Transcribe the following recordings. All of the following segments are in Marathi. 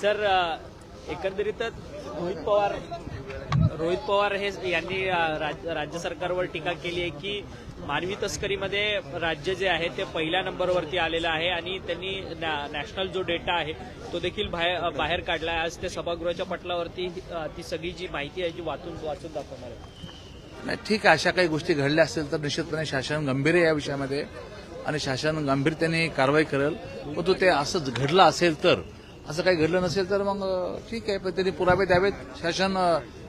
सर एकंदरीतच रोहित पवार हे यांनी राज्य सरकारवर टीका केली आहे की मानवी तस्करीमध्ये राज्य जे आहे ते पहिल्या नंबरवरती आलेलं आहे आणि त्यांनी नॅशनल जो डेटा आहे तो देखील बाहेर काढला आहे। आज ते सभागृहाच्या पटलावरती ती सगळी जी माहिती आहे जी वाचून दाखवणार आहे। नाही, ठीक आहे, अशा काही गोष्टी घडल्या असतील तर निश्चितपणे शासन गंभीर आहे या विषयामध्ये आणि शासन गांभीर्याने कारवाई करेल। परंतु ते असं घडलं असेल तर, असं काही घडलं नसेल तर मग ठीक आहे, पण त्यांनी पुरावे द्यावेत, शासन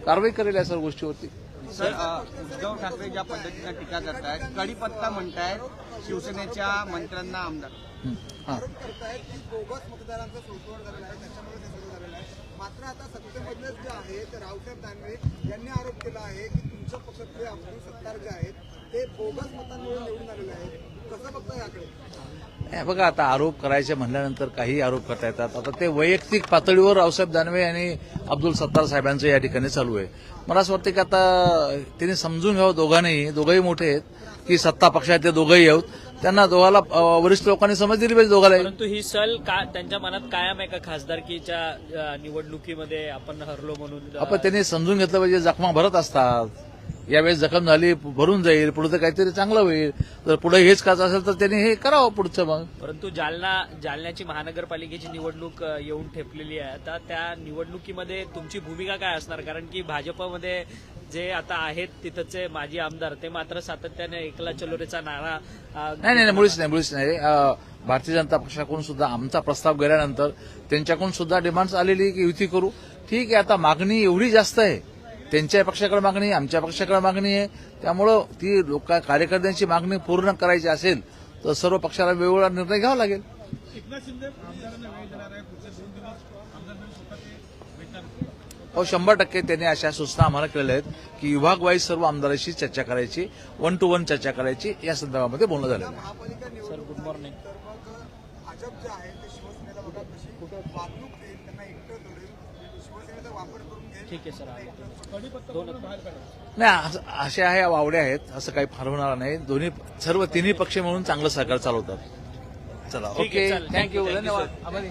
कारवाई करेल या सर्व गोष्टीवरती। सर उद्धव ठाकरे ज्या पद्धतीने टीका करतायत, कडीपत्ता म्हणतायत शिवसेनेच्या मंत्र्यांना आमदार करतायत की बोगस मतदारांचा सोडवण झालेला आहे, त्याच्यामुळे ते सुरू झालेलं आहे। मात्र आता सत्तेमधलेच जे आहे ते रावसाहेब दानवे यांनी आरोप केला आहे की तुमच्या पक्षातले अब्दुल सत्तार जे आहेत ते बोगस मतांमुळे निवडून आलेले आहेत। कसं बघता याकडे? बघा, आता आरोप करायचे म्हणल्यानंतर काही आरोप करता येतात। आता ते वैयक्तिक पातळीवर रावसाहेब दानवे आणि अब्दुल सत्तार साहेबांचं या ठिकाणी चालू आहे। मला असं वाटतं की आता त्यांनी समजून घ्यावं, दोघंही मोठे आहेत की सत्ता पक्षात ते दोघंही आहेत, त्यांना दोघाला वरिष्ठ लोकांनी समज दिली पाहिजे दोघाला। परंतु ही सल का त्यांच्या मनात कायम आहे का खासदारकीच्या निवडणुकीमध्ये आपण हरलो म्हणून? आपण त्यांनी समजून घेतलं पाहिजे, जखमा भरत असतात, यावेळेस जखम झाली भरून जाईल, पुढे तर काहीतरी चांगलं होईल। जर पुढे हेच करायचं असेल तर त्यांनी हे करावं पुढचं मग। परंतु जालन्याची महानगरपालिकेची निवडणूक येऊन ठेपलेली आहे। आता त्या निवडणुकीमध्ये तुमची भूमिका काय असणार? कारण की भाजपमध्ये जे आता आहेत तिथचे माजी आमदार ते मात्र सातत्याने एकला चलोरेचा नारा नाही, मुळीच नाही। भारतीय जनता पक्षाकडून सुद्धा आमचा प्रस्ताव गेल्यानंतर त्यांच्याकडून सुद्धा डिमांड्स आलेली की युती करू। ठीक आहे, आता मागणी एवढी जास्त आहे, त्यांच्या पक्षाकडे मागणी, आमच्या पक्षाकडे मागणी आहे, त्यामुळं ती कार्यकर्त्यांची मागणी पूर्ण करायची असेल तर सर्व पक्षाला वेगवेगळा निर्णय घ्यावा लागेल। हो, 100% त्यांनी अशा सूचना आम्हाला केलेल्या आहेत की विभागवाईज सर्व आमदारांशी चर्चा करायची, 1 to 1 चर्चा करायची, या संदर्भामध्ये बोलणं झालं आहे। महापालिका सर गुड मॉर्निंग। तर मग भाजप जे आहे ते शिवसेनेला बघा कशी वागणूक देईल, त्यांना एकटं जोडेल, शिवसेनेचा वापर करून घेईल। ठीक आहे सर, नाही, असे आहे वावडे आहेत, असं काही फार होणार नाही। सर्व तिन्ही पक्ष म्हणून चांगलं सरकार चालवतात। चला, ठीक आहे, ओके, चालेल. थँक्यू, Thank you, धन्यवाद, आभारी।